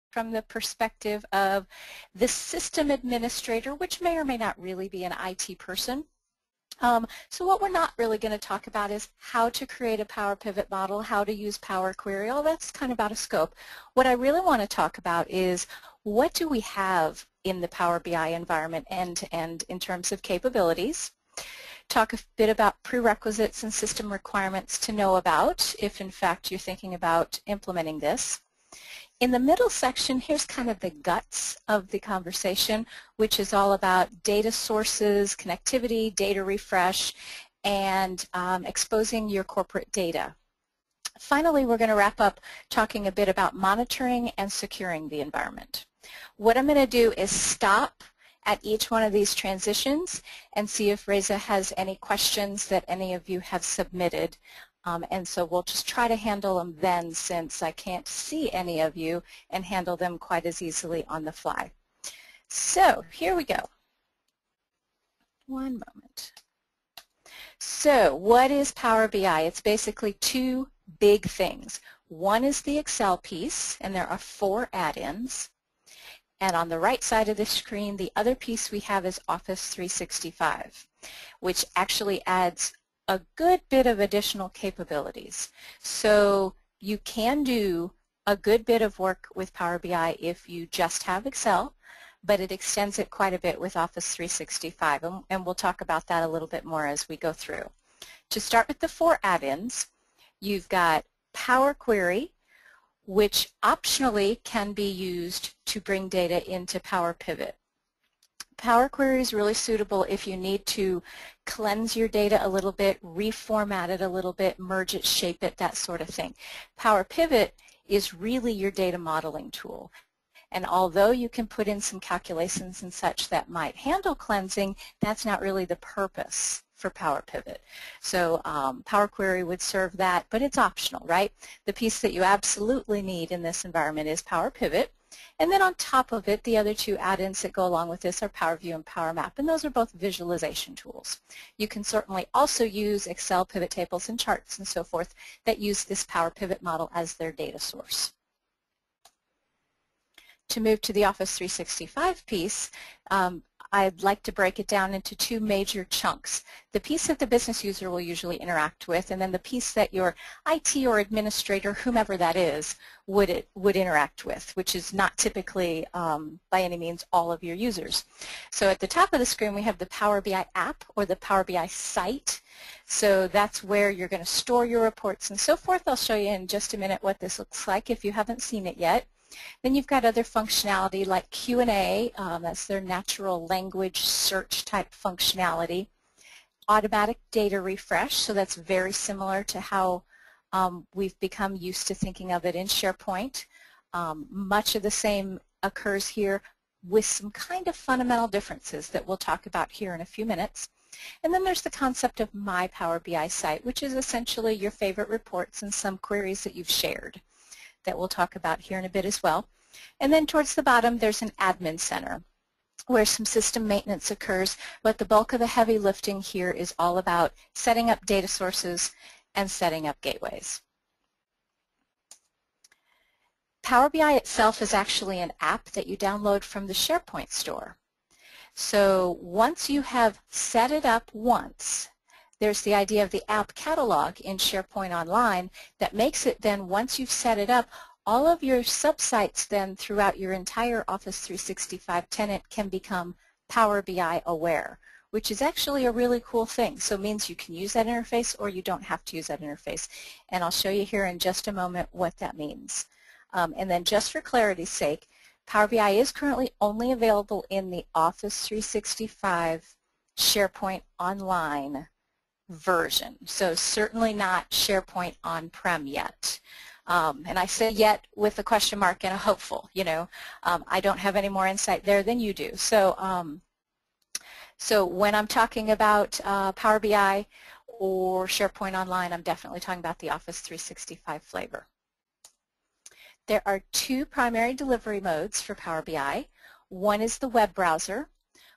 from the perspective of the system administrator, which may or may not really be an IT person. So what we're not really going to talk about is how to create a Power Pivot model, how to use Power Query. All that's kind of out of scope. What I really want to talk about is what do we have in the Power BI environment end-to-end in terms of capabilities. Talk a bit about prerequisites and system requirements to know about if in fact you're thinking about implementing this. In the middle section, here's kind of the guts of the conversation, which is all about data sources, connectivity, data refresh, and exposing your corporate data. Finally, we're going to wrap up talking a bit about monitoring and securing the environment. What I'm going to do is stop at each one of these transitions and see if Reza has any questions that any of you have submitted. And so we'll just try to handle them then, since I can't see any of you and handle them quite as easily on the fly. So here we go. One moment. So what is Power BI? It's basically two big things. One is the Excel piece, and there are 4 add-ins. And on the right side of the screen, the other piece we have is Office 365, which actually adds a good bit of additional capabilities. So you can do a good bit of work with Power BI if you just have Excel, but it extends it quite a bit with Office 365, and we'll talk about that a little bit more as we go through. To start with the 4 add-ins, you've got Power Query, which optionally can be used to bring data into Power Pivot. Power Query is really suitable if you need to cleanse your data a little bit, reformat it a little bit, merge it, shape it, that sort of thing. Power Pivot is really your data modeling tool. And although you can put in some calculations and such that might handle cleansing, that's not really the purpose for Power Pivot. So Power Query would serve that, but it's optional, right? The piece that you absolutely need in this environment is Power Pivot. And then on top of it, the other 2 add-ins that go along with this are Power View and Power Map, and those are both visualization tools. You can certainly also use Excel pivot tables and charts and so forth that use this Power Pivot model as their data source. To move to the Office 365 piece, I'd like to break it down into 2 major chunks. The piece that the business user will usually interact with, and then the piece that your IT or administrator, whomever that is, would interact with, which is not typically by any means all of your users. So at the top of the screen we have the Power BI app or the Power BI site. So that's where you're going to store your reports and so forth. I'll show you in just a minute what this looks like if you haven't seen it yet. Then you've got other functionality like Q&A, that's their natural language search type functionality. Automatic data refresh, so that's very similar to how we've become used to thinking of it in SharePoint. Much of the same occurs here with some kind of fundamental differences that we'll talk about here in a few minutes. And then there's the concept of My Power BI Site, which is essentially your favorite reports and some queries that you've shared that we'll talk about here in a bit as well. And then towards the bottom there's an admin center where some system maintenance occurs, but the bulk of the heavy lifting here is all about setting up data sources and setting up gateways. Power BI itself is actually an app that you download from the SharePoint store. So once you have set it up once, there's the idea of the app catalog in SharePoint Online that makes it then, once you've set it up, all of your subsites then throughout your entire Office 365 tenant can become Power BI aware, which is actually a really cool thing. So it means you can use that interface or you don't have to use that interface. And I'll show you here in just a moment what that means. And then just for clarity's sake, Power BI is currently only available in the Office 365 SharePoint Online version, so certainly not SharePoint on-prem yet. And I say yet with a question mark and a hopeful, you know. I don't have any more insight there than you do. So, so when I'm talking about Power BI or SharePoint Online, I'm definitely talking about the Office 365 flavor. There are 2 primary delivery modes for Power BI. One is the web browser,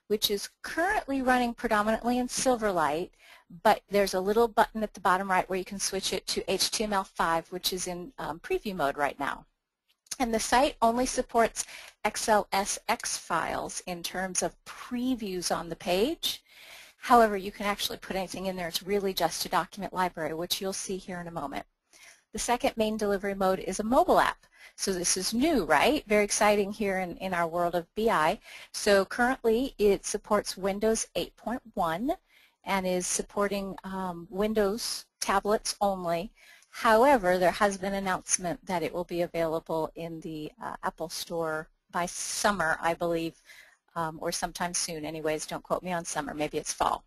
which is currently running predominantly in Silverlight, but there's a little button at the bottom right where you can switch it to HTML5, which is in preview mode right now. And the site only supports XLSX files in terms of previews on the page. However, you can actually put anything in there. It's really just a document library, which you'll see here in a moment. The second main delivery mode is a mobile app. So this is new, right? Very exciting here in our world of BI. So currently it supports Windows 8.1 and is supporting Windows tablets only. However, there has been an announcement that it will be available in the Apple Store by summer, I believe, or sometime soon. Anyways, don't quote me on summer. Maybe it's fall.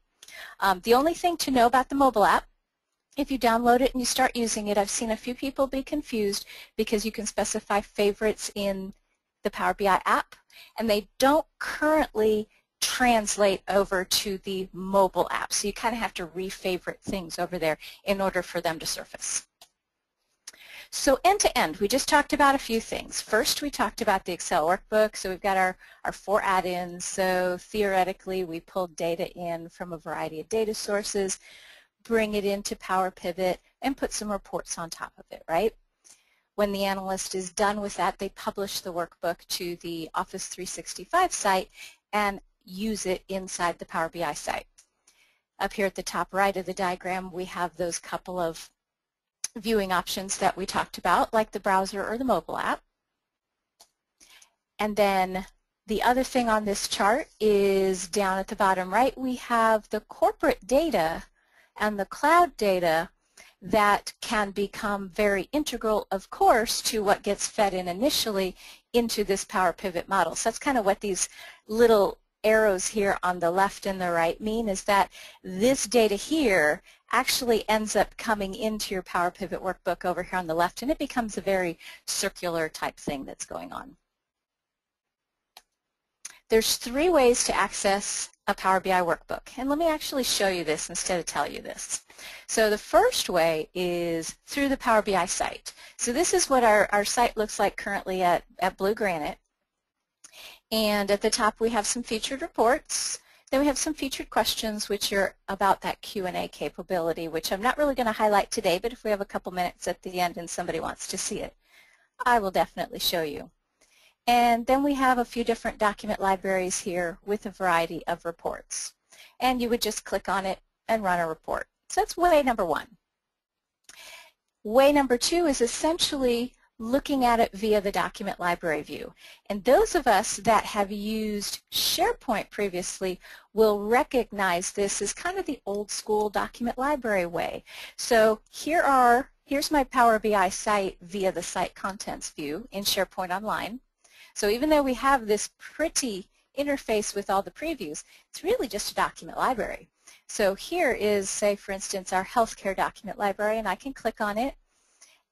The only thing to know about the mobile app, if you download it and you start using it, I've seen a few people be confused because you can specify favorites in the Power BI app, and they don't currently translate over to the mobile app. So you kind of have to re-favorite things over there in order for them to surface. So end to end, we just talked about a few things. First, we talked about the Excel workbook. So we've got our 4 add-ins. So theoretically, we pulled data in from a variety of data sources, bring it into Power Pivot, and put some reports on top of it, right? When the analyst is done with that, they publish the workbook to the Office 365 site and use it inside the Power BI site. Up here at the top right of the diagram, we have those couple of viewing options that we talked about, like the browser or the mobile app. And then the other thing on this chart is down at the bottom right, we have the corporate data and the cloud data that can become very integral, of course, to what gets fed in initially into this Power Pivot model. So that's kind of what these little arrows here on the left and the right mean, is that this data here actually ends up coming into your Power Pivot workbook over here on the left, and it becomes a very circular type thing that's going on. There's 3 ways to access a Power BI workbook, and let me actually show you this instead of tell you this. So the first way is through the Power BI site. So this is what our site looks like currently at BlueGranite. And at the top we have some featured reports. Then we have some featured questions, which are about that Q&A capability, which I'm not really going to highlight today, but if we have a couple minutes at the end and somebody wants to see it, I will definitely show you. And then we have a few different document libraries here with a variety of reports. And you would just click on it and run a report. So that's way number 1. Way number 2 is essentially looking at it via the document library view. And those of us that have used SharePoint previously will recognize this as kind of the old school document library way. So here's my Power BI site via the site contents view in SharePoint Online. So even though we have this pretty interface with all the previews, it's really just a document library. So here is, say, for instance, our healthcare document library, and I can click on it,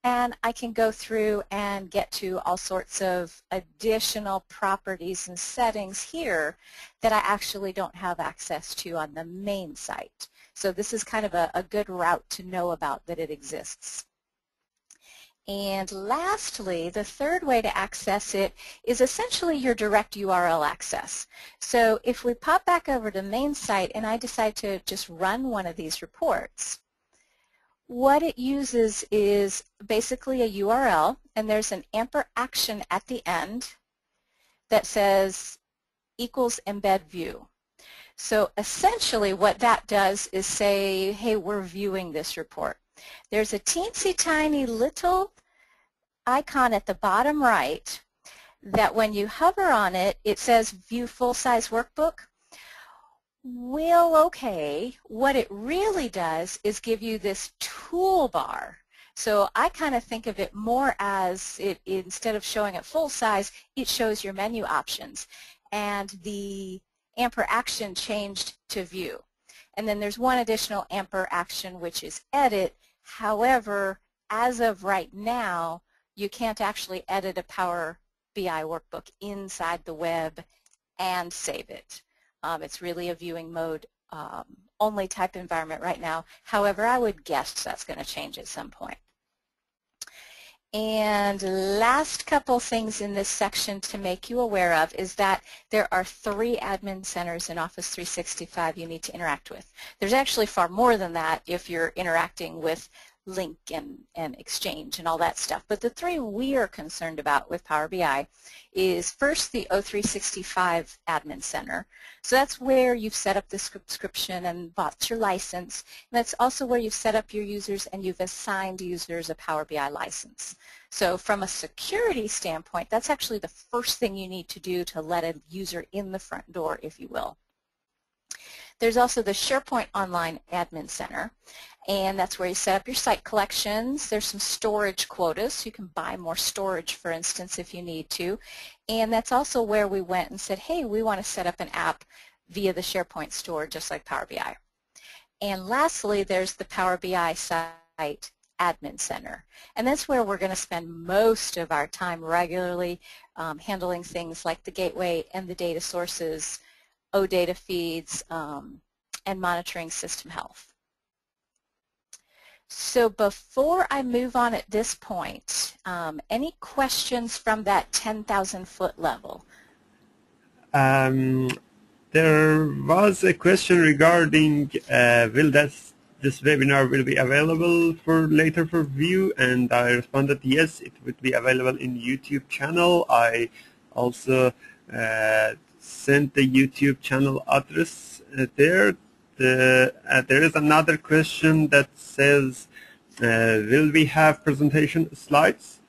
and I can go through and get to all sorts of additional properties and settings here that I actually don't have access to on the main site. So this is kind of a good route to know about that it exists. And lastly, the third way to access it is essentially your direct URL access. So if we pop back over to the main site and I decide to just run one of these reports, what it uses is basically a URL, and there's an amper action at the end that says equals embed view. So essentially what that does is say, hey, we're viewing this report. There's a teensy tiny little icon at the bottom right that when you hover on it, it says view full-size workbook. Well, okay, what it really does is give you this toolbar. So I kind of think of it more as instead of showing it full size, it shows your menu options. And the amper action changed to view. And then there's one additional amper action, which is edit. However, as of right now, you can't actually edit a Power BI workbook inside the web and save it. It's really a viewing mode only type environment right now. However, I would guess that's going to change at some point. And last couple things in this section to make you aware of is that there are 3 admin centers in Office 365 you need to interact with. There's actually far more than that if you're interacting with link and exchange and all that stuff. But the three we are concerned about with Power BI is first the O365 Admin Center. So that's where you've set up the subscription and bought your license. And that's also where you've set up your users and you've assigned users a Power BI license. So from a security standpoint, that's actually the first thing you need to do to let a user in the front door, if you will. There's also the SharePoint Online Admin Center, and that's where you set up your site collections. There's some storage quotas, so you can buy more storage, for instance, if you need to. And that's also where we went and said, hey, we want to set up an app via the SharePoint store, just like Power BI. And lastly, there's the Power BI Site Admin Center. And that's where we're going to spend most of our time regularly handling things like the gateway and the data sources, OData feeds, and monitoring system health. So before I move on at this point, any questions from that 10,000 foot level? There was a question regarding will this webinar will be available for later for view, and I responded yes, it would be available in YouTube channel. I also sent the YouTube channel address there. There is another question that says, will we have presentation slides?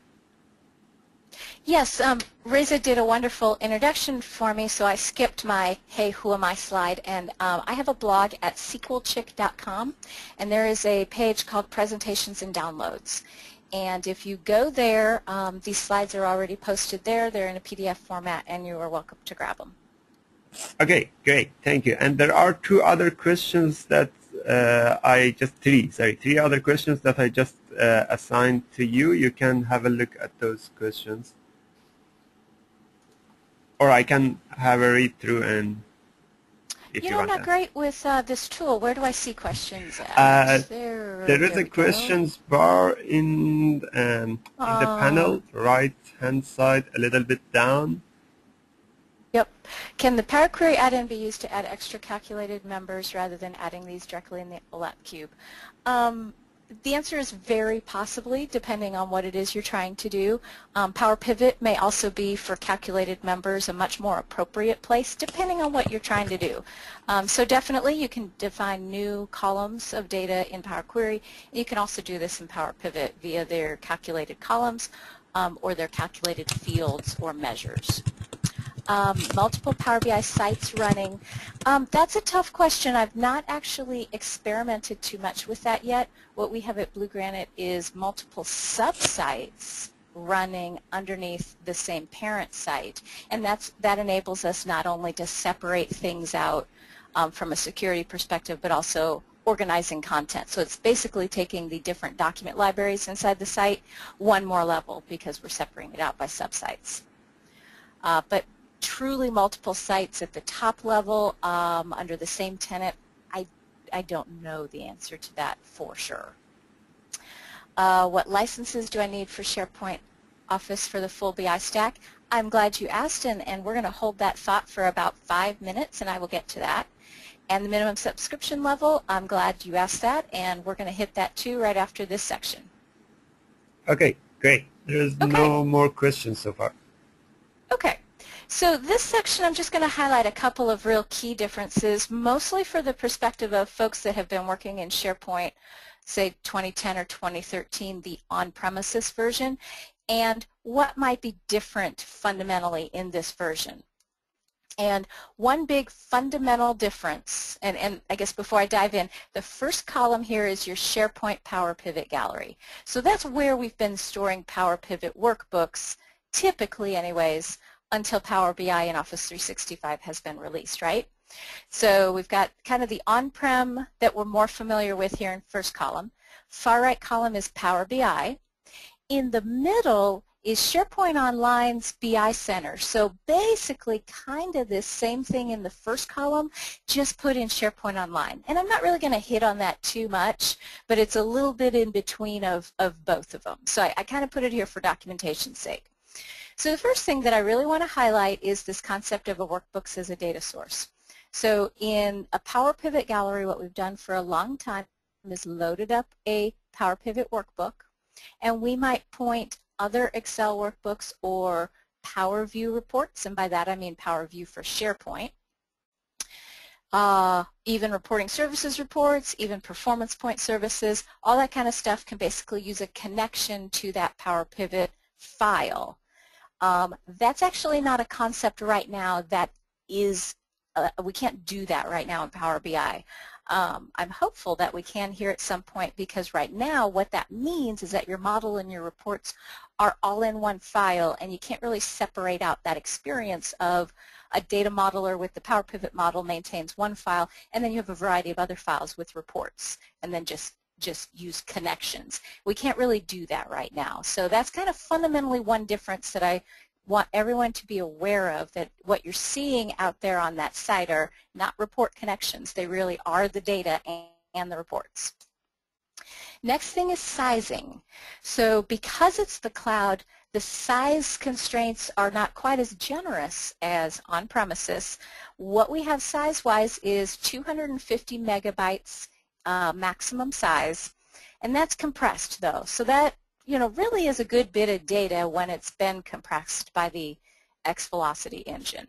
Yes, Reza did a wonderful introduction for me, so I skipped my hey, who am I slide, and I have a blog at SQLchick.com, and there is a page called Presentations and Downloads. And if you go there, these slides are already posted there. They're in a PDF format, and you are welcome to grab them. Okay, great, thank you. And there are three other questions that three other questions that I just assigned to you. You can have a look at those questions. Or I can have a read through and if you want. I'm not great with this tool. Where do I see questions at? There is a questions bar in the panel, right hand side, a little bit down. Yep. Can the Power Query add-in be used to add extra calculated members rather than adding these directly in the OLAP cube? The answer is very possibly, depending on what it is you're trying to do. Power Pivot may also be for calculated members a much more appropriate place, depending on what you're trying to do. So definitely you can define new columns of data in Power Query. You can also do this in Power Pivot via their calculated columns or their calculated fields or measures. Multiple Power BI sites running. That's a tough question. I've not actually experimented too much with that yet. What we have at BlueGranite is multiple sub-sites running underneath the same parent site. And that enables us not only to separate things out from a security perspective, but also organizing content. So it's basically taking the different document libraries inside the site one more level because we're separating it out by sub-sites. But truly multiple sites at the top level under the same tenant, I don't know the answer to that for sure. What licenses do I need for SharePoint Office for the full BI stack? I'm glad you asked, and we're going to hold that thought for about 5 minutes, and I will get to that. And the minimum subscription level, I'm glad you asked that, and we're going to hit that too right after this section. Okay, great. There's no more questions so far. Okay. So this section, I'm just going to highlight a couple of real key differences, mostly for the perspective of folks that have been working in SharePoint, say 2010 or 2013, the on-premises version, and what might be different fundamentally in this version. And one big fundamental difference, and I guess before I dive in, the first column here is your SharePoint Power Pivot Gallery. So that's where we've been storing Power Pivot workbooks, typically anyways, until Power BI and Office 365 has been released, right? So we've got kind of the on-prem that we're more familiar with here in first column. Far right column is Power BI. In the middle is SharePoint Online's BI Center. So basically kind of this same thing in the first column, just put in SharePoint Online. And I'm not really going to hit on that too much, but it's a little bit in between of both of them. So I kind of put it here for documentation's sake. So the first thing that I really want to highlight is this concept of a workbooks as a data source. So in a Power Pivot Gallery, what we've done for a long time is loaded up a Power Pivot workbook, and we might point other Excel workbooks or Power View reports, and by that I mean Power View for SharePoint, even reporting services reports, even performance point services, all that kind of stuff can basically use a connection to that Power Pivot file. That's actually not a concept right now that is, we can't do that right now in Power BI. I'm hopeful that we can here at some point, because right now what that means is that your model and your reports are all in one file, and you can't really separate out that experience of a data modeler with the Power Pivot model maintains one file, and then you have a variety of other files with reports, and then just use connections. We can't really do that right now. So that's kind of fundamentally one difference that I want everyone to be aware of, that what you're seeing out there on that site are not report connections. They really are the data and the reports. Next thing is sizing. So because it's the cloud, the size constraints are not quite as generous as on-premises. What we have size-wise is 250 megabytes maximum size, and that's compressed though. So that, you know, really is a good bit of data when it's been compressed by the X-Velocity engine.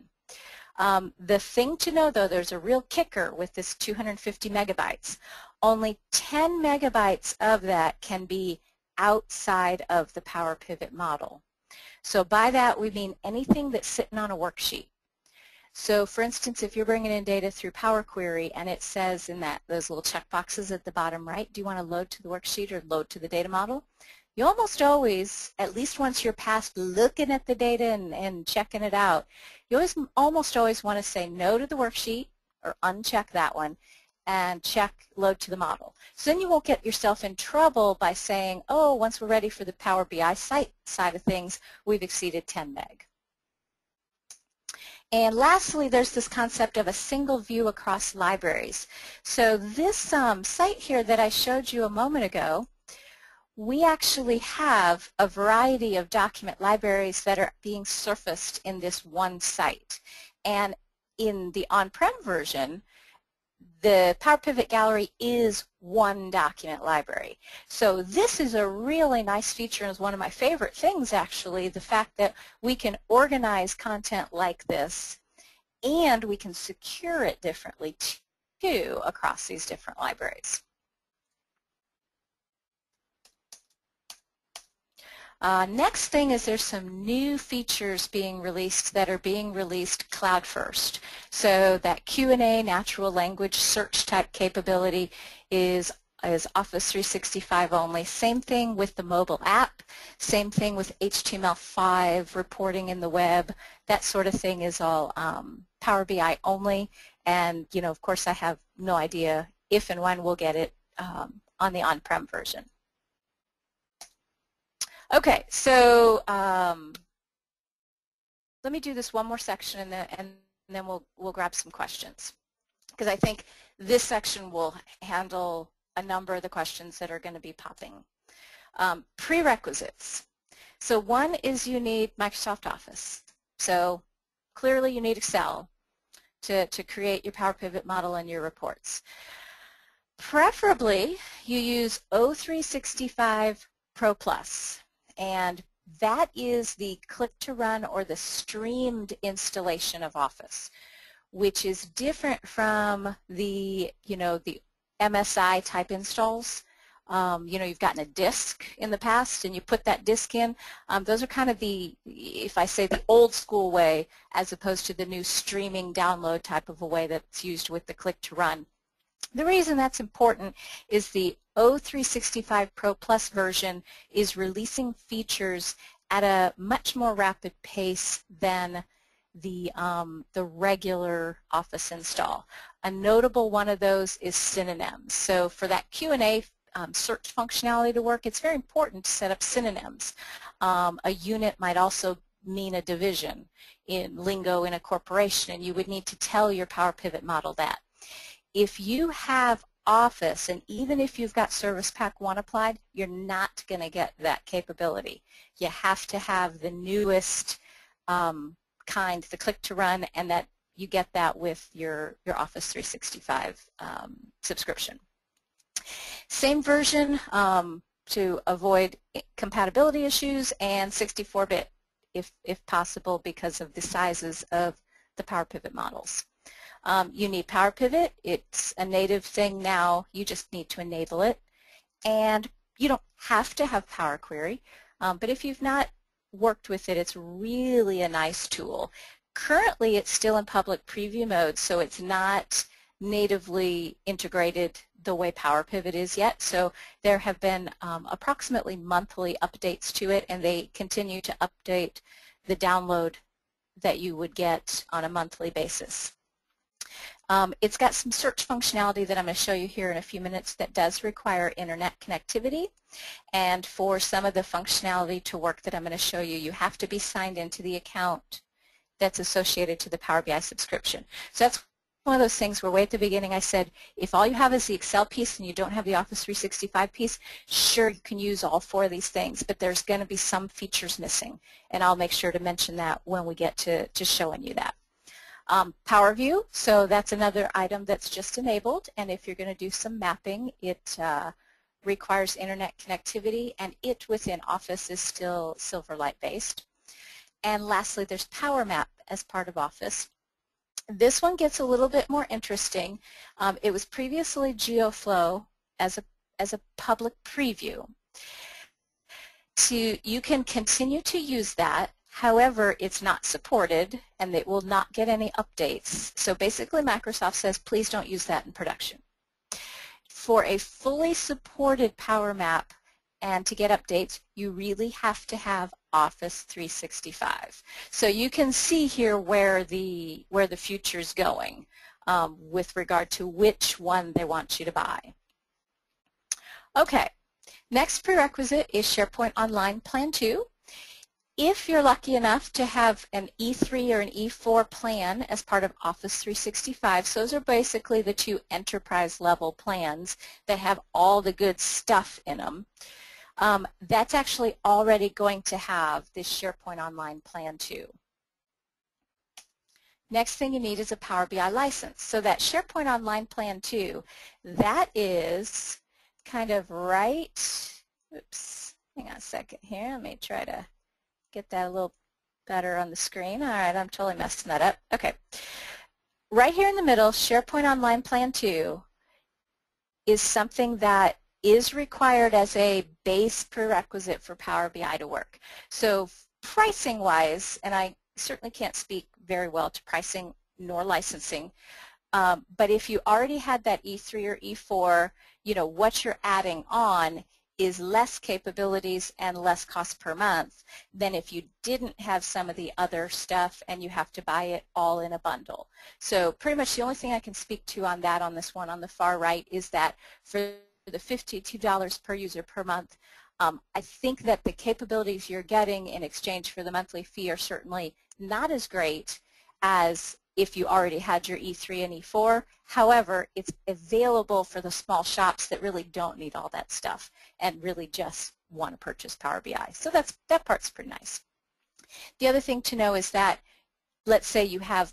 The thing to know though, there's a real kicker with this 250 megabytes. Only 10 megabytes of that can be outside of the Power Pivot model. So by that we mean anything that's sitting on a worksheet. So for instance, if you're bringing in data through Power Query and it says in those little check boxes at the bottom right, do you want to load to the worksheet or load to the data model? You almost always, at least once you're past looking at the data and checking it out, you almost always want to say no to the worksheet or uncheck that one and check load to the model. So then you won't get yourself in trouble by saying, oh, once we're ready for the Power BI site side of things, we've exceeded 10 meg. And lastly, there's this concept of a single view across libraries. So this site here that I showed you a moment ago, we actually have a variety of document libraries that are being surfaced in this one site. And in the on-prem version, the Power Pivot Gallery is one document library. So this is a really nice feature, and is one of my favorite things actually, the fact that we can organize content like this and we can secure it differently too across these different libraries. Next thing is there's some new features being released that are being released cloud first. So that Q&A natural language search type capability is Office 365 only. Same thing with the mobile app. Same thing with HTML5 reporting in the web. That sort of thing is all Power BI only. And you know, of course, I have no idea if and when we'll get it on the on-prem version. Okay, so let me do this one more section and then we'll grab some questions, because I think this section will handle a number of the questions that are going to be popping. Prerequisites. So one is you need Microsoft Office. So clearly you need Excel to create your Power Pivot model and your reports. Preferably you use O365 Pro Plus. And that is the click-to-run or the streamed installation of Office, which is different from the, the MSI type installs. You've gotten a disk in the past and you put that disk in. Those are kind of the, if I say the old school way, as opposed to the new streaming download type of a way that's used with the click-to-run. The reason that's important is the O365 Pro Plus version is releasing features at a much more rapid pace than the regular Office install. A notable one of those is synonyms. So for that Q&A search functionality to work, it's very important to set up synonyms. A unit might also mean a division in lingo in a corporation, and you would need to tell your Power Pivot model that. If you have Office, and even if you've got Service Pack 1 applied, you're not going to get that capability. You have to have the newest kind, the click-to-run, and that you get that with your Office 365 subscription. Same version to avoid compatibility issues, and 64-bit if possible because of the sizes of the Power Pivot models. You need Power Pivot. It's a native thing now. You just need to enable it. And you don't have to have Power Query, but if you've not worked with it, it's really a nice tool. Currently, it's still in public preview mode, so it's not natively integrated the way Power Pivot is yet. So there have been approximately monthly updates to it, and they continue to update the download that you would get on a monthly basis. It's got some search functionality that I'm going to show you here in a few minutes that does require internet connectivity. And for some of the functionality to work that I'm going to show you, you have to be signed into the account that's associated to the Power BI subscription. So that's one of those things where way at the beginning I said, if all you have is the Excel piece and you don't have the Office 365 piece, sure, you can use all 4 of these things, but there's going to be some features missing. And I'll make sure to mention that when we get to showing you that. Power View, so that's another item that's just enabled, and if you're going to do some mapping, it requires internet connectivity, and it within Office is still Silverlight based. And lastly, there's Power Map as part of Office. This one gets a little bit more interesting. It was previously GeoFlow as a public preview. You can continue to use that. However, it's not supported, and it will not get any updates. So basically, Microsoft says, please don't use that in production. For a fully supported Power Map and to get updates, you really have to have Office 365. So you can see here where the future's going with regard to which one they want you to buy. Okay, next prerequisite is SharePoint Online Plan 2. If you're lucky enough to have an E3 or an E4 plan as part of Office 365, so those are basically the 2 enterprise level plans that have all the good stuff in them, that's actually already going to have this SharePoint Online Plan 2. Next thing you need is a Power BI license. So that SharePoint Online Plan 2, that is kind of right, oops, hang on a second here, let me try to get that a little better on the screen. All right, I'm totally messing that up. Okay. Right here in the middle, SharePoint Online Plan 2 is something that is required as a base prerequisite for Power BI to work. So pricing-wise, and I certainly can't speak very well to pricing nor licensing, but if you already had that E3 or E4, you know, what you're adding on is less capabilities and less cost per month than if you didn't have some of the other stuff and you have to buy it all in a bundle. So pretty much the only thing I can speak to on that on this one on the far right is that for the $52 per user per month, I think that the capabilities you're getting in exchange for the monthly fee are certainly not as great as if you already had your E3 and E4. However, it's available for the small shops that really don't need all that stuff and really just want to purchase Power BI. So that part's pretty nice. The other thing to know is that, let's say you have,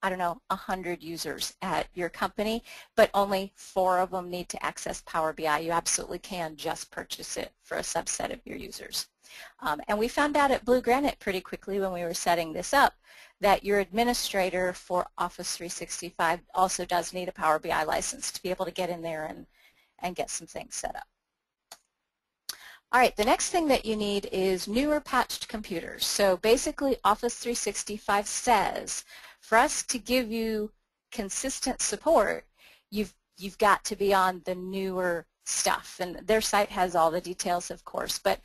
I don't know, 100 users at your company, but only 4 of them need to access Power BI. You absolutely can just purchase it for a subset of your users. And we found out at BlueGranite pretty quickly when we were setting this up that your administrator for Office 365 also does need a Power BI license to be able to get in there and get some things set up. All right, the next thing that you need is newer patched computers. So basically Office 365 says for us to give you consistent support, you've got to be on the newer stuff. And their site has all the details, of course, but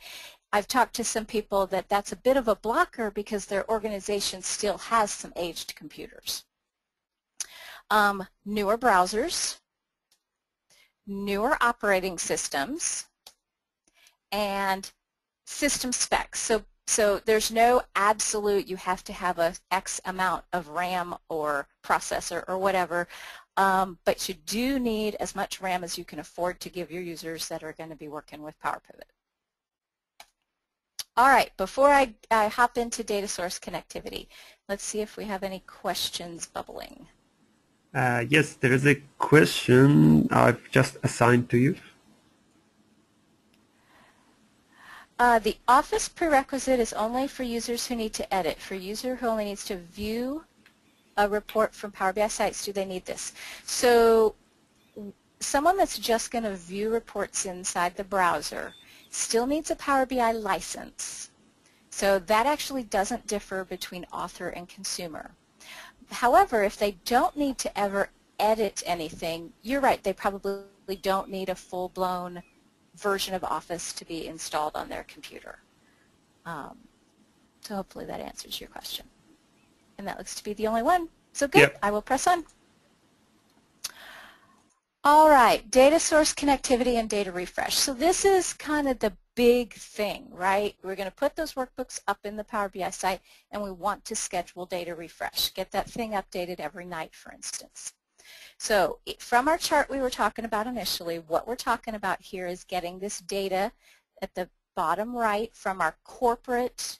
I've talked to some people that that's a bit of a blocker because their organization still has some aged computers. Newer browsers, newer operating systems, and system specs. So there's no absolute you have to have a X amount of RAM or processor or whatever, but you do need as much RAM as you can afford to give your users that are going to be working with Power Pivot. All right, before I hop into data source connectivity, let's see if we have any questions bubbling. Yes, there is a question I've just assigned to you. The Office prerequisite is only for users who need to edit. For a user who only needs to view a report from Power BI sites, do they need this? So someone that's just going to view reports inside the browser still needs a Power BI license. So that actually doesn't differ between author and consumer. However, if they don't need to ever edit anything, you're right, they probably don't need a full-blown version of Office to be installed on their computer. So hopefully that answers your question. And that looks to be the only one. So good, Yep. I will press on. All right, data source connectivity and data refresh. So this is kind of the big thing, right? We're going to put those workbooks up in the Power BI site, and we want to schedule data refresh. Get that thing updated every night, for instance. So from our chart we were talking about initially, what we're talking about here is getting this data at the bottom right from our corporate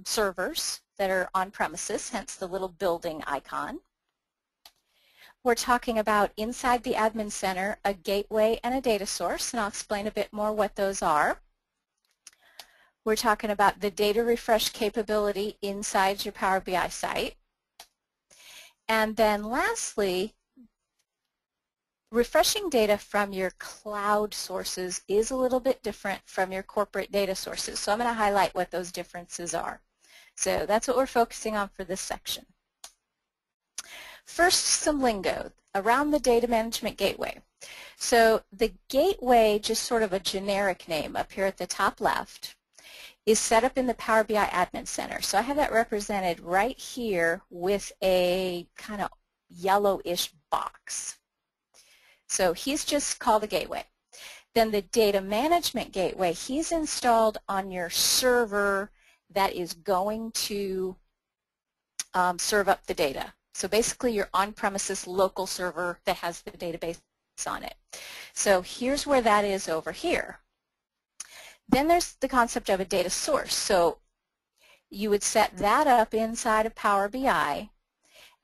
servers that are on premises, hence the little building icon. We're talking about inside the admin center a gateway and a data source, and I'll explain a bit more what those are. We're talking about the data refresh capability inside your Power BI site. And then lastly, refreshing data from your cloud sources is a little bit different from your corporate data sources. So I'm going to highlight what those differences are. So that's what we're focusing on for this section. First, some lingo around the data management gateway. So the gateway, just sort of a generic name up here at the top left, is set up in the Power BI Admin Center. So I have that represented right here with a kind of yellowish box. So he's just called a gateway. Then the data management gateway, he's installed on your server that is going to serve up the data. So basically your on-premises local server that has the database on it. So here's where that is over here. Then there's the concept of a data source. So you would set that up inside of Power BI,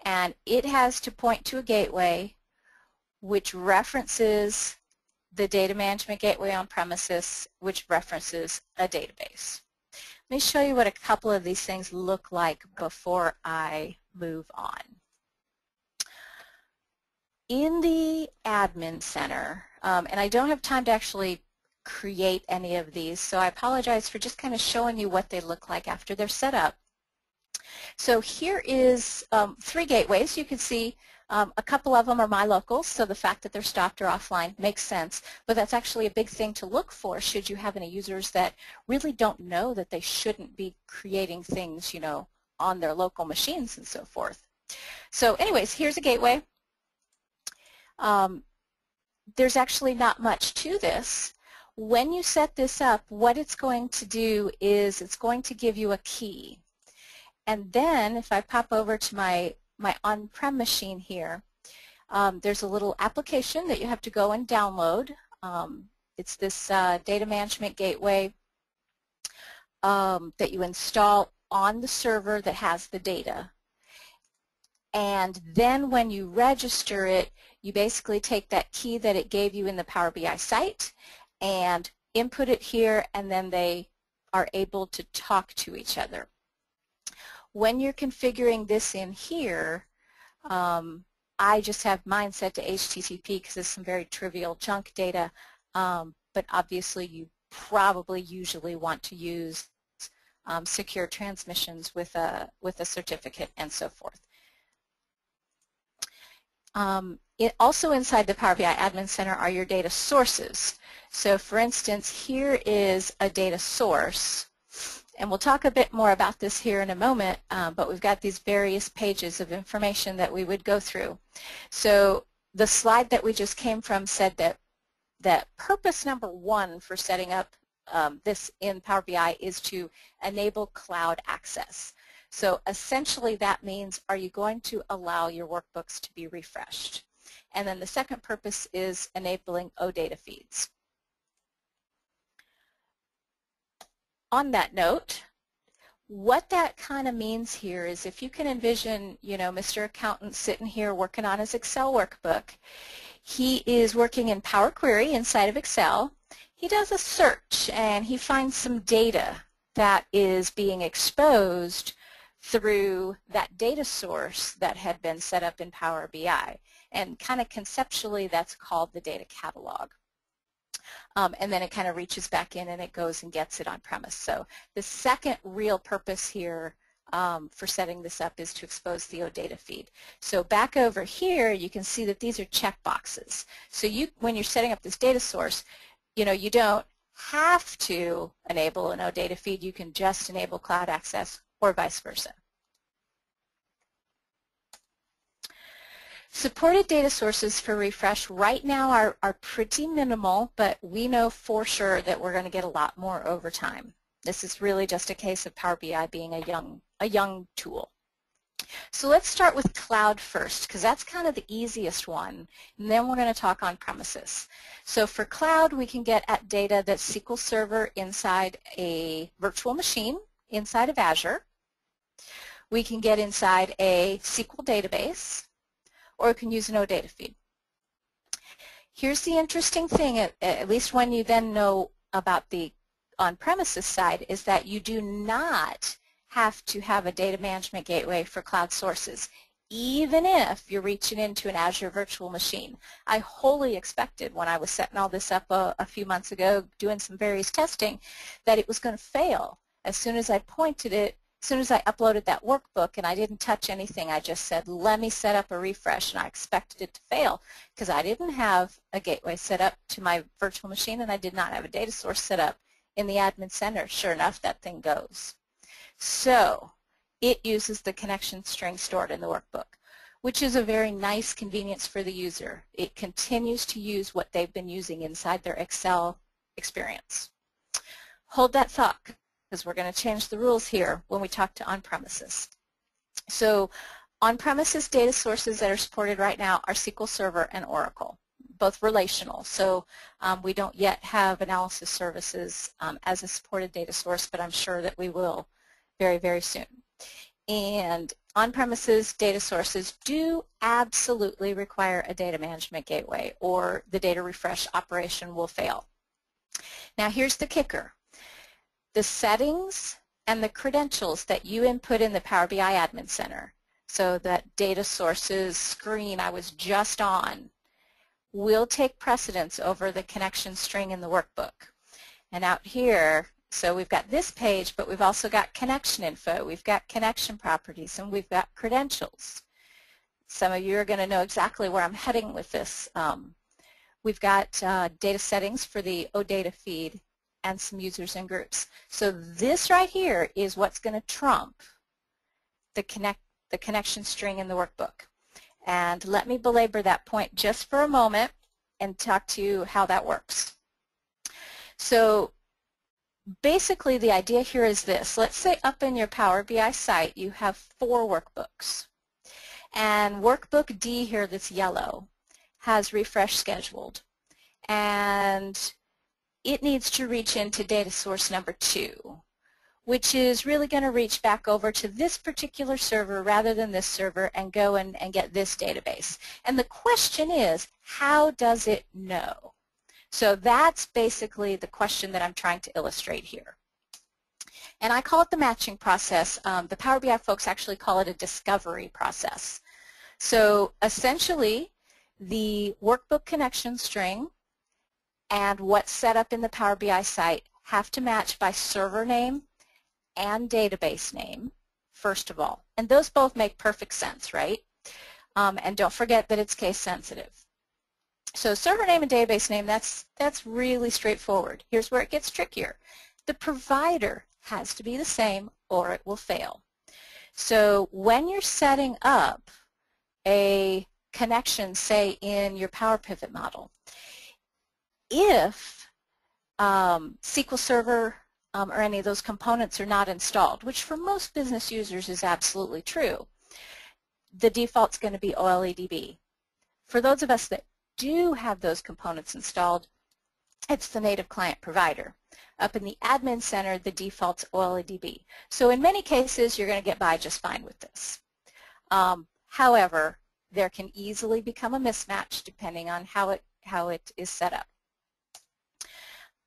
and it has to point to a gateway which references the data management gateway on premises, which references a database. Let me show you what a couple of these things look like before I move on. In the admin center, and I don't have time to actually create any of these, so I apologize for just kind of showing you what they look like after they're set up. So here is 3 gateways. You can see a couple of them are my locals, so the fact that they're stopped or offline makes sense, but that's actually a big thing to look for should you have any users that really don't know that they shouldn't be creating things, you know, on their local machines and so forth. So anyways, here's a gateway. There's actually not much to this. When you set this up, what it's going to do is it's going to give you a key. And then if I pop over to my on-prem machine here, there's a little application that you have to go and download. It's this data management gateway that you install on the server that has the data. And then when you register it, you basically take that key that it gave you in the Power BI site and input it here, and then they are able to talk to each other. When you're configuring this in here, I just have mine set to HTTP because it's some very trivial chunk data, but obviously you probably usually want to use secure transmissions with a certificate and so forth. Also inside the Power BI Admin Center are your data sources. So for instance, here is a data source, and we'll talk a bit more about this here in a moment, but we've got these various pages of information that we would go through. So the slide that we just came from said that purpose number 1 for setting up this in Power BI is to enable cloud access. So essentially that means, are you going to allow your workbooks to be refreshed? And then the second purpose is enabling OData feeds. On that note, What that kind of means here is if you can envision, Mr. Accountant sitting here working on his Excel workbook. He is working in Power Query inside of Excel. He does a search and he finds some data that is being exposed through that data source that had been set up in Power BI. And kind of conceptually, that's called the data catalog. And then it kind of reaches back in and it goes and gets it on premise. So the second real purpose here for setting this up is to expose the OData feed. So back over here, you can see that these are checkboxes. So when you're setting up this data source, you don't have to enable an OData feed. You can just enable cloud access or vice versa. Supported data sources for refresh right now are pretty minimal, but we know for sure that we're going to get a lot more over time. This is really just a case of Power BI being a young tool. So let's start with cloud first, because that's kind of the easiest one, and then we're going to talk on premises. So for cloud, we can get at data that's SQL Server inside a virtual machine inside of Azure. We can get inside a SQL database, or we can use an OData feed. Here's the interesting thing, at least when you then know about the on-premises side, is that you do not have to have a data management gateway for cloud sources, even if you're reaching into an Azure virtual machine. I wholly expected when I was setting all this up a few months ago, doing some various testing, that it was going to fail. As soon as I as soon as I uploaded that workbook and I didn't touch anything, I just said, let me set up a refresh, and I expected it to fail because I didn't have a gateway set up to my virtual machine and I did not have a data source set up in the admin center. Sure enough, that thing goes. So it uses the connection string stored in the workbook, which is a very nice convenience for the user. It continues to use what they've been using inside their Excel experience. Hold that thought, because we're going to change the rules here when we talk to on-premises. So on-premises data sources that are supported right now are SQL Server and Oracle, both relational. So we don't yet have analysis services as a supported data source, but I'm sure that we will very, very soon. And on-premises data sources do absolutely require a data management gateway, or the data refresh operation will fail. Now here's the kicker. The settings and the credentials that you input in the Power BI Admin Center, so that data sources screen I was just on, will take precedence over the connection string in the workbook. And out here, so we've got this page, but we've also got connection info, we've got connection properties, and we've got credentials. Some of you are going to know exactly where I'm heading with this. We've got data settings for the OData feed and some users and groups. So this right here is what's going to trump the connection string in the workbook. And let me belabor that point just for a moment and talk to you how that works. So basically the idea here is this. Let's say up in your Power BI site you have 4 workbooks. And workbook D here that's yellow has refresh scheduled. And it needs to reach into data source number 2, which is really going to reach back over to this particular server rather than this server and go and get this database. And the question is, how does it know? So that's basically the question that I'm trying to illustrate here. And I call it the matching process. The Power BI folks actually call it a discovery process. So essentially, the workbook connection string and what's set up in the Power BI site have to match by server name and database name, first of all. And those both make perfect sense, right? And don't forget that it's case sensitive. So server name and database name, that's really straightforward. Here's where it gets trickier. The provider has to be the same or it will fail. So when you're setting up a connection, say in your Power Pivot model, if SQL Server or any of those components are not installed, which for most business users is absolutely true, the default's going to be OLEDB. For those of us that do have those components installed, it's the native client provider. Up in the Admin Center, the default's OLEDB. So in many cases, you're going to get by just fine with this. However, there can easily become a mismatch depending on how it is set up.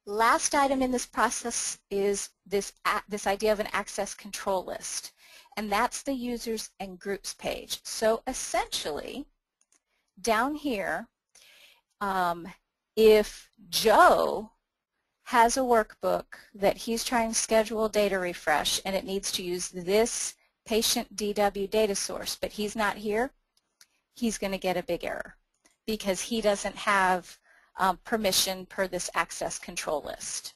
Last item in this process is this idea of an access control list, and that's the users and groups page. So essentially, down here, if Joe has a workbook that he's trying to schedule data refresh and it needs to use this patient DW data source, but he's not here, he's going to get a big error because he doesn't have permission per this access control list.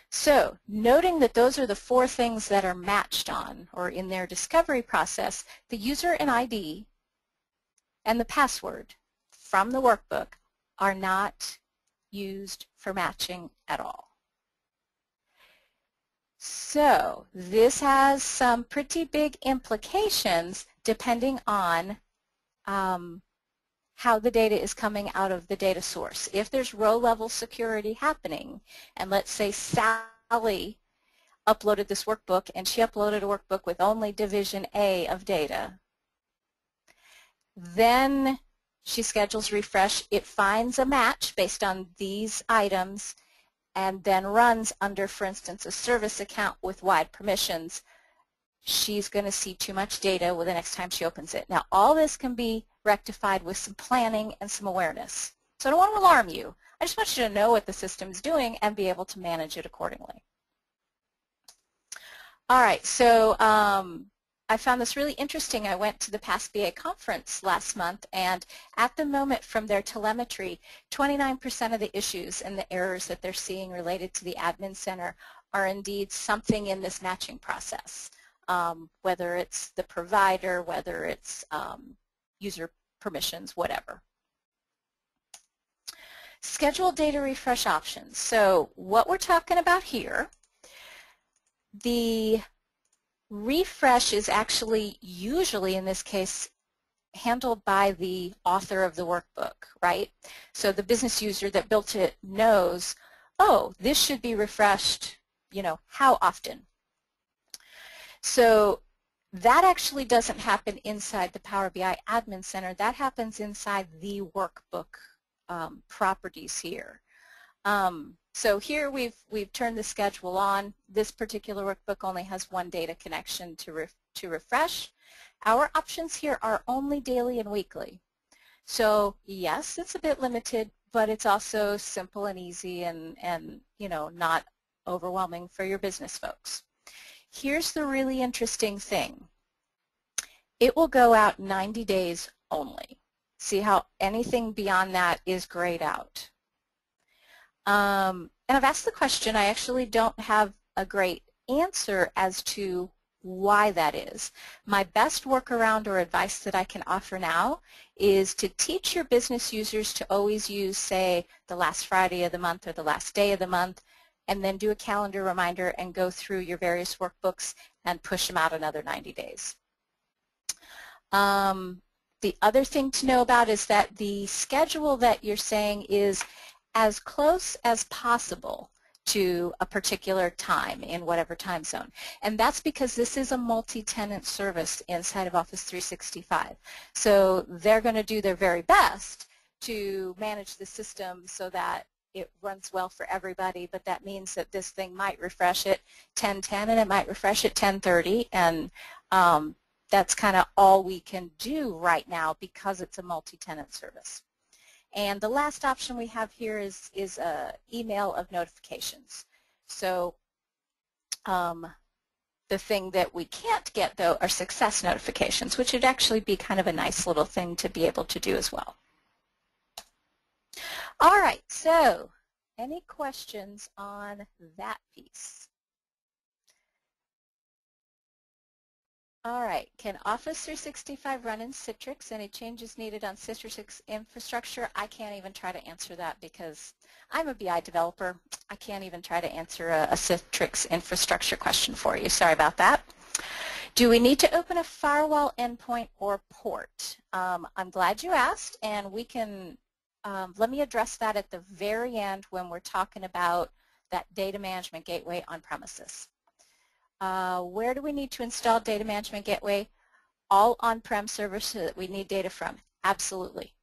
So, noting that those are the 4 things that are matched on or in their discovery process, the user and ID and the password from the workbook are not used for matching at all. So, this has some pretty big implications depending on how the data is coming out of the data source. If there's row-level security happening, and let's say Sally uploaded this workbook and she uploaded a workbook with only division A of data, then she schedules refresh, it finds a match based on these items, and then runs under, for instance, a service account with wide permissions. She's going to see too much data the next time she opens it. Now, all this can be rectified with some planning and some awareness. So I don't want to alarm you. I just want you to know what the system is doing and be able to manage it accordingly. All right, so I found this really interesting. I went to the Past BA conference last month, and at the moment from their telemetry, 29% of the issues and the errors that they're seeing related to the Admin Center are indeed something in this matching process. Whether it's the provider, whether it's user permissions, whatever. Schedule data refresh options. So what we're talking about here, the refresh is actually usually in this case handled by the author of the workbook, right? So the business user that built it knows, oh, this should be refreshed, you know, how often? So that actually doesn't happen inside the Power BI Admin Center. That happens inside the workbook properties here. So here we've turned the schedule on. This particular workbook only has one data connection to refresh. Our options here are only daily and weekly. So yes, it's a bit limited, but it's also simple and easy and you know, not overwhelming for your business folks. Here's the really interesting thing. It will go out 90 days only. See how anything beyond that is grayed out. And I've asked the question. I actually don't have a great answer as to why that is. My best workaround or advice that I can offer now is to teach your business users to always use, say, the last Friday of the month or the last day of the month, and then do a calendar reminder and go through your various workbooks and push them out another 90 days. The other thing to know about is that the schedule that you're saying is as close as possible to a particular time in whatever time zone. And that's because this is a multi-tenant service inside of Office 365. So they're going to do their very best to manage the system so that it runs well for everybody, but that means that this thing might refresh at 10:10 and it might refresh at 10:30, and that's kind of all we can do right now because it's a multi-tenant service. And the last option we have here is email of notifications. So the thing that we can't get, though, are success notifications, which would actually be kind of a nice little thing to be able to do as well. All right, so any questions on that piece? All right, can Office 365 run in Citrix? Any changes needed on Citrix infrastructure? I can't even try to answer that because I'm a BI developer. I can't even try to answer a Citrix infrastructure question for you. Sorry about that. Do we need to open a firewall endpoint or port? I'm glad you asked, and we can, let me address that at the very end when we're talking about that data management gateway on premises. Where do we need to install data management gateway? All on-prem servers that we need data from. Absolutely.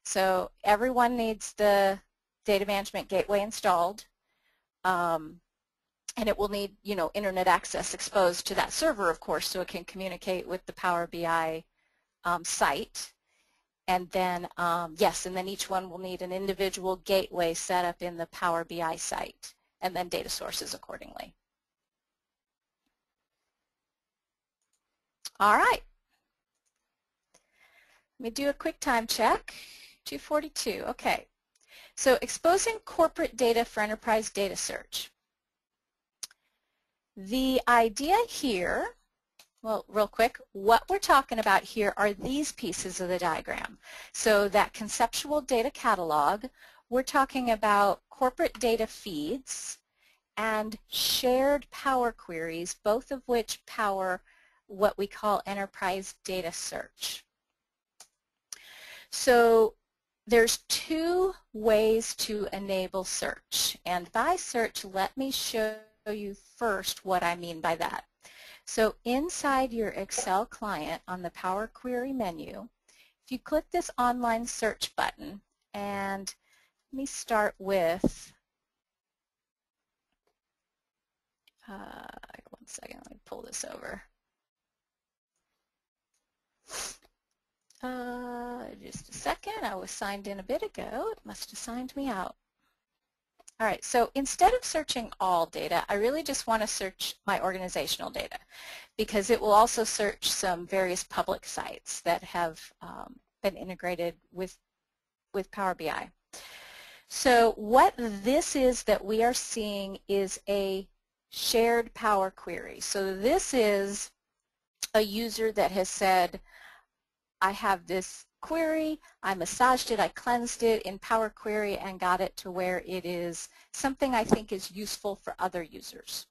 So everyone needs the data management gateway installed, and it will need, internet access exposed to that server, of course, so it can communicate with the Power BI site. And then, yes, and then each one will need an individual gateway set up in the Power BI site, and then data sources accordingly. All right. Let me do a quick time check. 2:42, okay. So exposing corporate data for enterprise data search. The idea here, well, real quick, what we're talking about here are these pieces of the diagram. So that conceptual data catalog, we're talking about corporate data feeds and shared Power queries, both of which power what we call enterprise data search. So there's two ways to enable search, and by search, let me show you first what I mean by that. So inside your Excel client on the Power Query menu, if you click this online search button, and let me start with, one second, let me pull this over. Just a second, I was signed in a bit ago. It must have signed me out. All right, so instead of searching all data, I really just want to search my organizational data because it will also search some various public sites that have been integrated with Power BI. So what this is that we are seeing is a shared Power query. So this is a user that has said, I have this query, I massaged it, I cleansed it in Power Query and got it to where it is something I think is useful for other users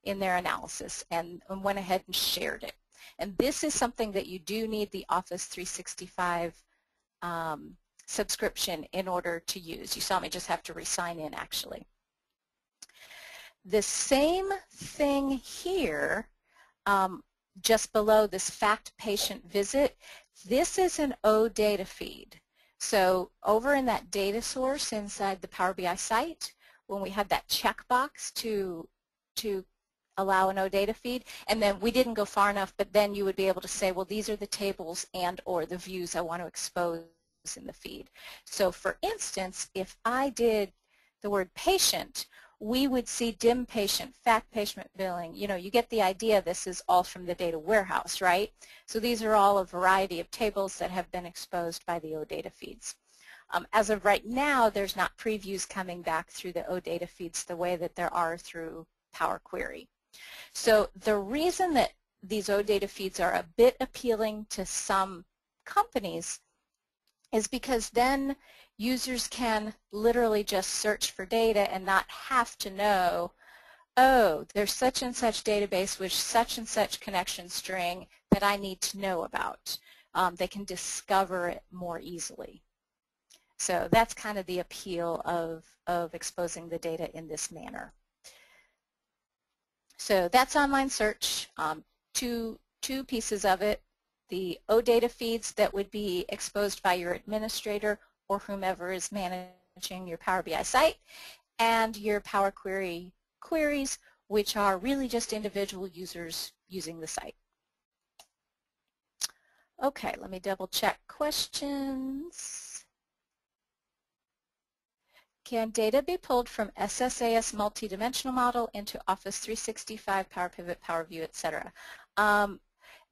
in their analysis, and went ahead and shared it. And this is something that you do need the Office 365 subscription in order to use. You saw me just have to re-sign in actually. The same thing here, just below this fact patient visit, this is an OData feed. So over in that data source inside the Power BI site, when we had that checkbox to allow an OData feed, and then we didn't go far enough, but then you would be able to say, well, these are the tables and or the views I want to expose in the feed. So for instance, if I did the word patient, we would see dim patient, fact patient billing. You get the idea. This is all from the data warehouse, right? So these are all a variety of tables that have been exposed by the OData feeds. As of right now, there's not previews coming back through the OData feeds the way that there are through Power Query. So the reason that these OData feeds are a bit appealing to some companies is because then users can literally just search for data and not have to know, oh, there's such and such database with such and such connection string that I need to know about. They can discover it more easily. So that's kind of the appeal of exposing the data in this manner. So that's online search, two pieces of it. The OData feeds that would be exposed by your administrator or whomever is managing your Power BI site, and your Power Query queries, which are really just individual users using the site. Okay, let me double check questions. Can data be pulled from SSAS multidimensional model into Office 365, Power Pivot, Power View, etc.?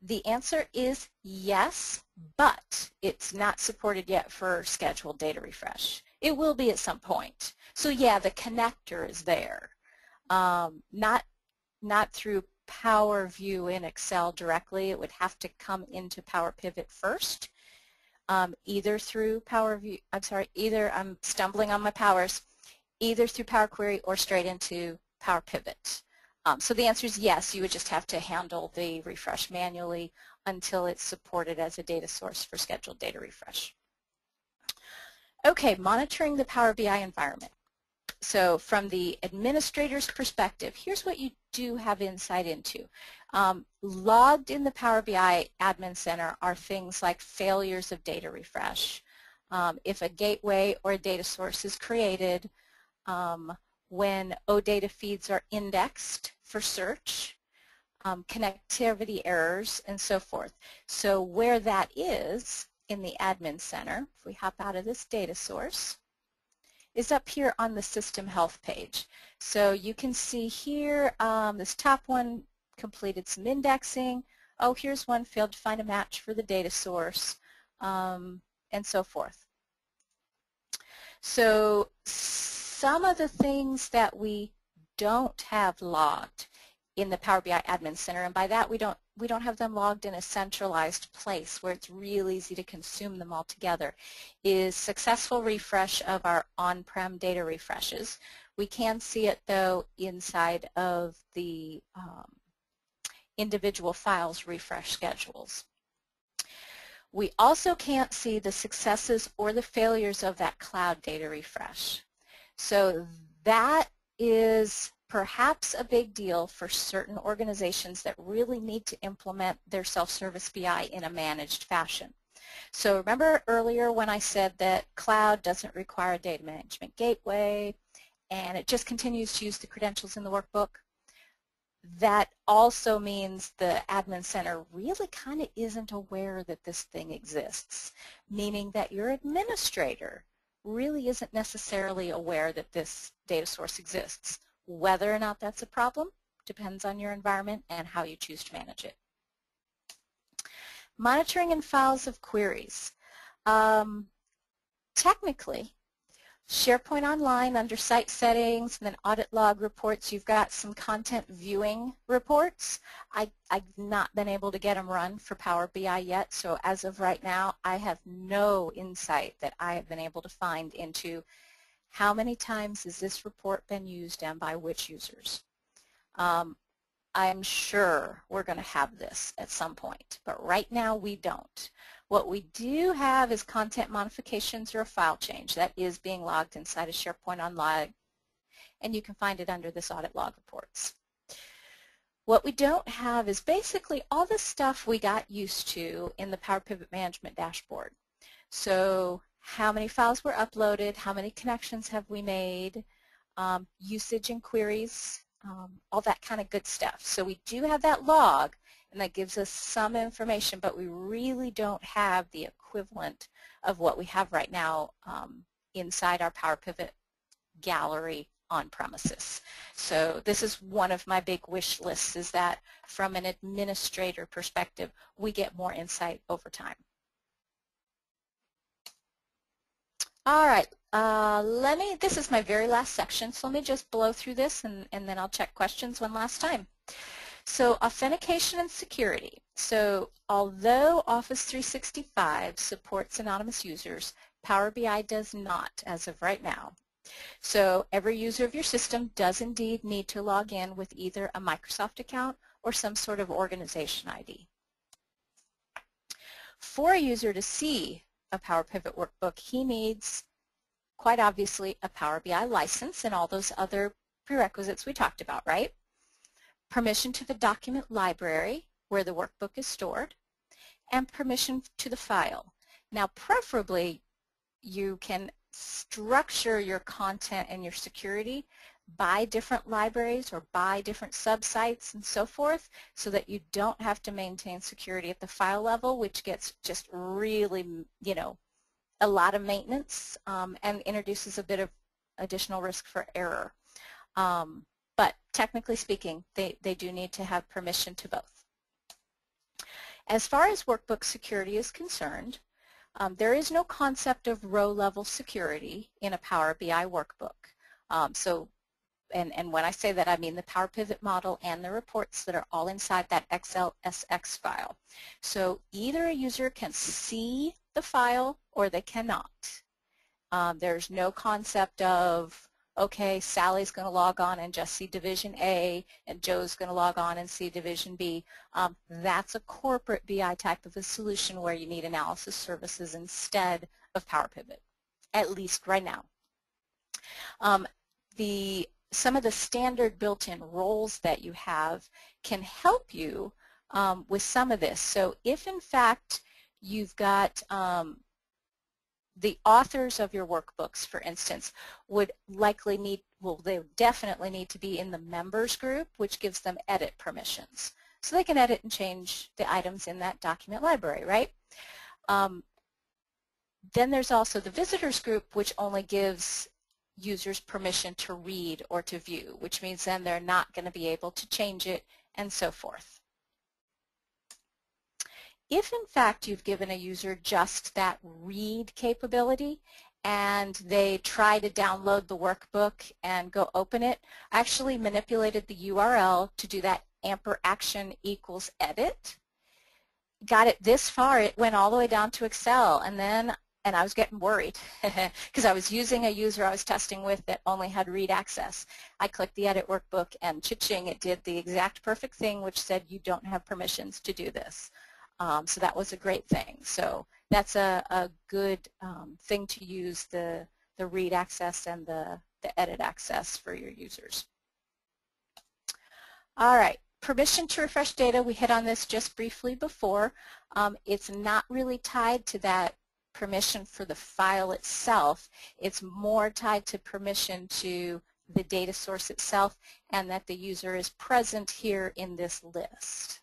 The answer is yes, but it's not supported yet for scheduled data refresh. It will be at some point. So yeah, the connector is there. Not through Power View in Excel directly. It would have to come into Power Pivot first, either through Power View, I'm stumbling on my powers, either through Power Query or straight into Power Pivot. So the answer is yes, you would just have to handle the refresh manually until it's supported as a data source for scheduled data refresh. Okay, monitoring the Power BI environment. So from the administrator's perspective, here's what you do have insight into. Logged in the Power BI Admin Center are things like failures of data refresh. If a gateway or a data source is created, when OData feeds are indexed for search, connectivity errors, and so forth. So where that is in the Admin Center, if we hop out of this data source, is up here on the System Health page. So you can see here, this top one completed some indexing. Oh, here's one, failed to find a match for the data source, and so forth. So some of the things that we don't have logged in the Power BI Admin Center, and by that we don't have them logged in a centralized place where it's real easy to consume them all together, is successful refresh of our on-prem data refreshes. We can see it though inside of the individual files refresh schedules. We also can't see the successes or the failures of that cloud data refresh. So that is perhaps a big deal for certain organizations that really need to implement their self-service BI in a managed fashion. So remember earlier when I said that cloud doesn't require a data management gateway and it just continues to use the credentials in the workbook? That also means the Admin Center really kind of isn't aware that this thing exists, meaning that your administrator really isn't necessarily aware that this data source exists. Whether or not that's a problem depends on your environment and how you choose to manage it. Monitoring and files of queries. Technically, SharePoint Online under Site Settings and then Audit Log Reports, you've got some content viewing reports. I've not been able to get them run for Power BI yet, so as of right now, I have no insight that I have been able to find into how many times has this report been used and by which users. I'm sure we're going to have this at some point, but right now we don't. What we do have is content modifications or a file change that is being logged inside of SharePoint Online, and you can find it under this Audit Log Reports. What we don't have is basically all the stuff we got used to in the Power Pivot Management dashboard. So how many files were uploaded, how many connections have we made, usage and queries, all that kind of good stuff. So we do have that log, and that gives us some information, but we really don't have the equivalent of what we have right now inside our Power Pivot gallery on premises. So this is one of my big wish lists, is that from an administrator perspective, we get more insight over time. All right, this is my very last section, so let me just blow through this and then I'll check questions one last time. So authentication and security. So although Office 365 supports anonymous users, Power BI does not as of right now. So every user of your system does indeed need to log in with either a Microsoft account or some sort of organization ID. For a user to see a Power Pivot workbook, he needs, quite obviously, a Power BI license and all those other prerequisites we talked about, right? Permission to the document library where the workbook is stored, and permission to the file. Now, preferably, you can structure your content and your security by different libraries or by different subsites and so forth, so that you don't have to maintain security at the file level, which gets just really, a lot of maintenance and introduces a bit of additional risk for error. But technically speaking, they do need to have permission to both. As far as workbook security is concerned, there is no concept of row-level security in a Power BI workbook. And when I say that, I mean the Power Pivot model and the reports that are all inside that XLSX file. So either a user can see the file or they cannot. There's no concept of, okay, Sally's going to log on and just see Division A, and Joe's going to log on and see Division B. That's a corporate BI type of a solution where you need analysis services instead of Power Pivot, at least right now. some of the standard built-in roles that you have can help you with some of this. So if in fact you've got the authors of your workbooks, for instance, would likely need, well, they would definitely need to be in the members group, which gives them edit permissions. So they can edit and change the items in that document library, right? Then there's also the visitors group, which only gives users permission to read or to view, which means then they're not going to be able to change it and so forth. If in fact you've given a user just that read capability and they try to download the workbook and go open it, I actually manipulated the URL to do that =action equals edit. Got it this far, it went all the way down to Excel, and I was getting worried because I was using a user I was testing with that only had read access. I clicked the edit workbook and cha-ching, it did the exact perfect thing which said you don't have permissions to do this. So that was a great thing. So that's a good thing to use, the read access and the edit access for your users. All right, permission to refresh data, we hit on this just briefly before. It's not really tied to that permission for the file itself. It's more tied to permission to the data source itself and that the user is present here in this list,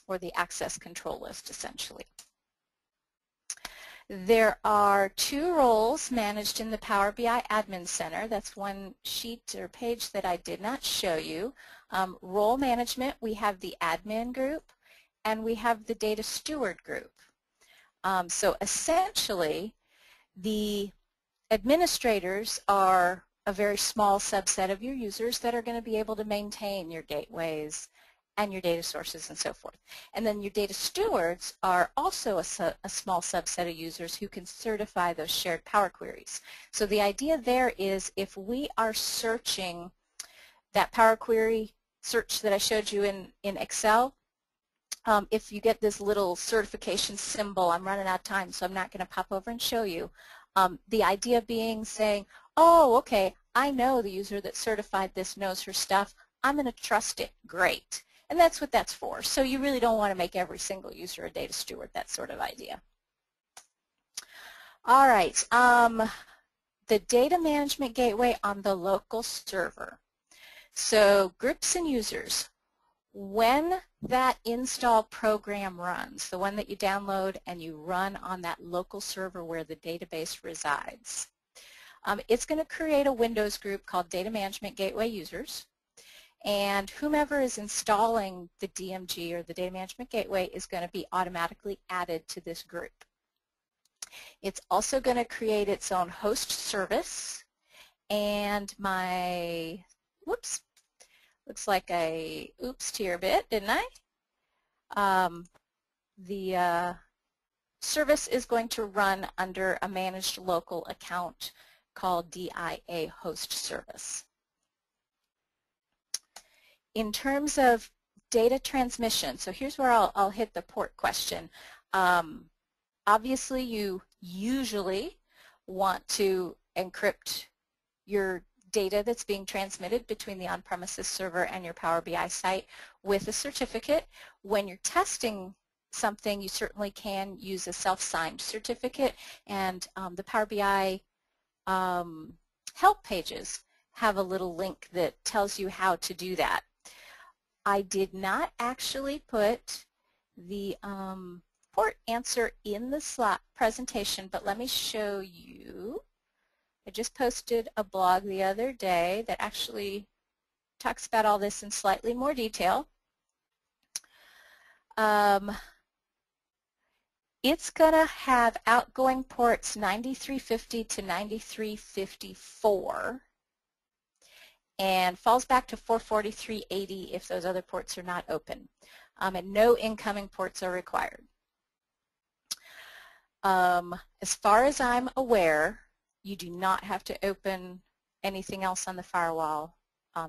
or the access control list essentially. There are 2 roles managed in the Power BI Admin Center. That's one sheet or page that I did not show you. Role management, we have the admin group and we have the data steward group. So essentially the administrators are a very small subset of your users that are going to be able to maintain your gateways and your data sources and so forth. And then your data stewards are also a small subset of users who can certify those shared Power Queries. So the idea there is if we are searching that Power Query search that I showed you in Excel, if you get this little certification symbol, I'm running out of time so I'm not going to pop over and show you, the idea being saying, oh, okay, I know the user that certified this knows her stuff, I'm going to trust it, great. And that's what that's for. So you really don't want to make every single user a data steward, that sort of idea. All right, the data management gateway on the local server. So groups and users, when that install program runs, the one that you download and you run on that local server where the database resides, it's going to create a Windows group called Data Management Gateway Users. And whomever is installing the DMG or the Data Management Gateway is going to be automatically added to this group. It's also going to create its own host service, and my, whoops, looks like I oopsed here a bit, didn't I? The service is going to run under a managed local account called DIA host service. In terms of data transmission, so here's where I'll hit the port question. Obviously, you usually want to encrypt your data that's being transmitted between the on-premises server and your Power BI site with a certificate. When you're testing something, you certainly can use a self-signed certificate, and the Power BI help pages have a little link that tells you how to do that. I did not actually put the port answer in the slide presentation, but let me show you. I just posted a blog the other day that actually talks about all this in slightly more detail. It's going to have outgoing ports 9350 to 9354 and falls back to 44380 if those other ports are not open. And no incoming ports are required. As far as I'm aware, you do not have to open anything else on the firewall.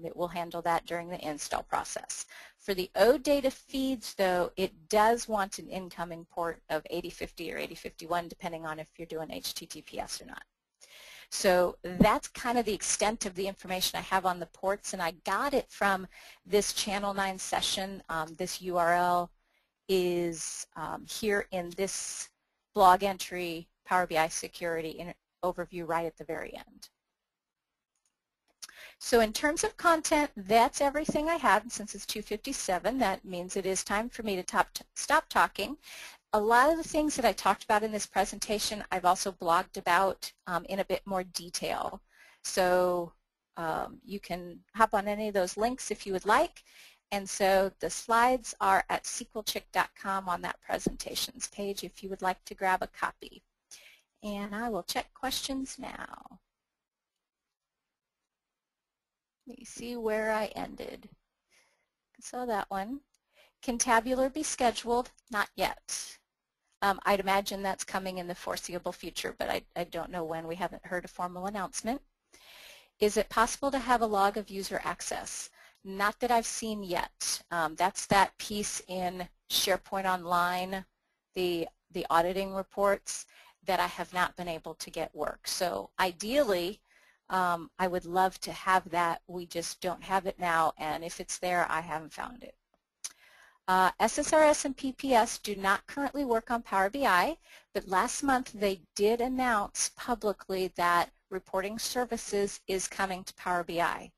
It will handle that during the install process. For the OData feeds, though, it does want an incoming port of 8050 or 8051, depending on if you're doing HTTPS or not. So that's kind of the extent of the information I have on the ports, and I got it from this Channel 9 session. This URL is here in this blog entry, Power BI Security in overview right at the very end. So in terms of content, that's everything I have. And since it's 2:57, that means it is time for me to stop talking. A lot of the things that I talked about in this presentation, I've also blogged about in a bit more detail. So you can hop on any of those links if you would like. And so the slides are at SQLchick.com on that presentations page if you would like to grab a copy. And I will check questions now. Let me see where I ended. I saw that one. Can tabular be scheduled? Not yet. I'd imagine that's coming in the foreseeable future, but I don't know when. We haven't heard a formal announcement. Is it possible to have a log of user access? Not that I've seen yet. That's that piece in SharePoint Online, the auditing reports, that I have not been able to get work. So ideally, I would love to have that. We just don't have it now, and if it's there, I haven't found it. SSRS and PPS do not currently work on Power BI, but last month they did announce publicly that reporting services is coming to Power BI.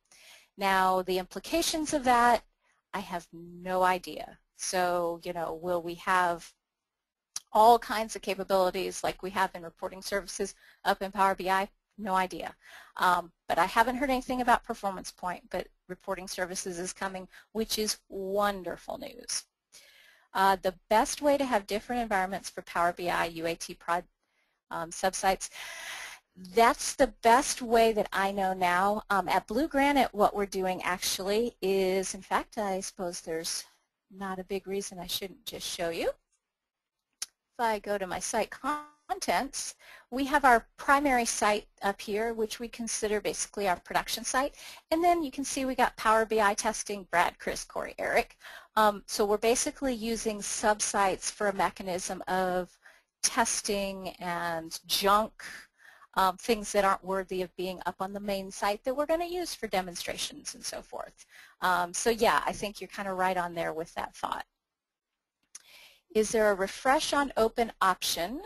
Now, the implications of that, I have no idea. So, you know, will we have all kinds of capabilities like we have in reporting services up in Power BI? No idea. But I haven't heard anything about Performance Point, but reporting services is coming, which is wonderful news. The best way to have different environments for Power BI UAT prod subsites, that's the best way that I know now. At BlueGranite, what we're doing actually is, in fact, I suppose there's not a big reason I shouldn't just show you. If I go to my site contents, we have our primary site up here, which we consider basically our production site. And then you can see we got Power BI testing, Brad, Chris, Corey, Eric. So we're basically using subsites for a mechanism of testing and junk, things that aren't worthy of being up on the main site that we're going to use for demonstrations and so forth. So yeah, I think you're kind of right on there with that thought. Is there a refresh on open option?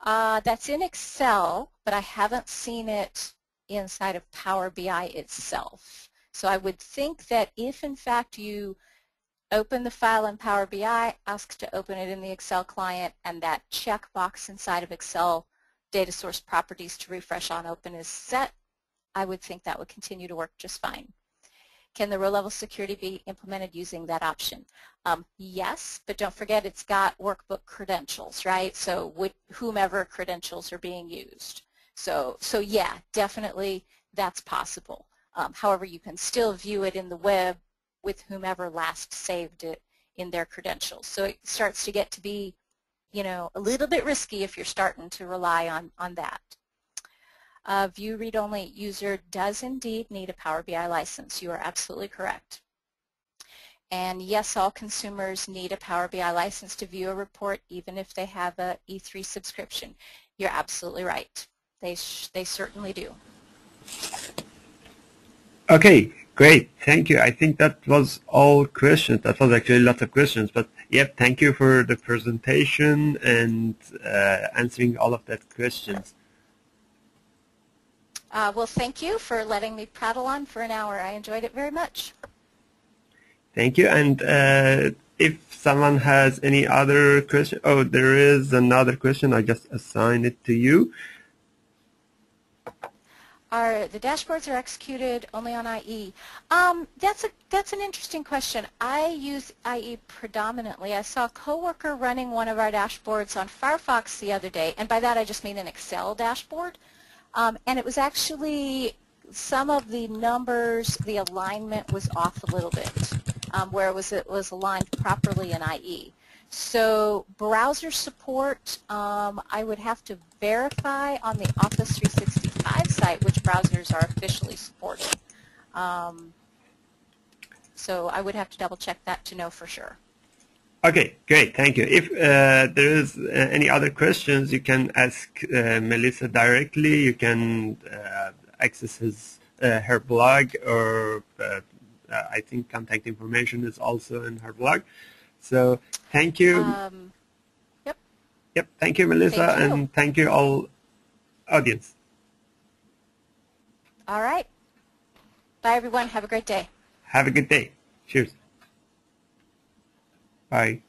That's in Excel, but I haven't seen it inside of Power BI itself. So I would think that if in fact you open the file in Power BI, ask to open it in the Excel client, and that checkbox inside of Excel data source properties to refresh on open is set, I would think that would continue to work just fine. Can the row-level security be implemented using that option? Yes, but don't forget it's got workbook credentials, right? So whomever credentials are being used. So yeah, definitely that's possible. However, you can still view it in the web with whomever last saved it in their credentials. So it starts to get to be, you know, a little bit risky if you're starting to rely on that. View read-only user does indeed need a Power BI license. You are absolutely correct. And yes, all consumers need a Power BI license to view a report, even if they have a E3 subscription. You're absolutely right. They certainly do. Okay, great. Thank you. I think that was all questions. That was actually lots of questions. But yep, thank you for the presentation and answering all of that questions. Well, thank you for letting me prattle on for an hour. I enjoyed it very much. Thank you. And if someone has any other question, oh, there is another question. I just assigned it to you. The dashboards are executed only on IE? That's an interesting question. I use IE predominantly. I saw a coworker running one of our dashboards on Firefox the other day, and by that I just mean an Excel dashboard. And it was actually some of the numbers, the alignment was off a little bit, where it was aligned properly in IE. So browser support, I would have to verify on the Office 365 site which browsers are officially supported. So I would have to double check that to know for sure. Okay, great. Thank you. If there is any other questions, you can ask Melissa directly. You can access her blog, or I think contact information is also in her blog. So thank you. Yep. Yep. Thank you, Melissa, Thank you. and thank you all audience. All right. Bye, everyone. Have a great day. Have a good day. Cheers. Bye.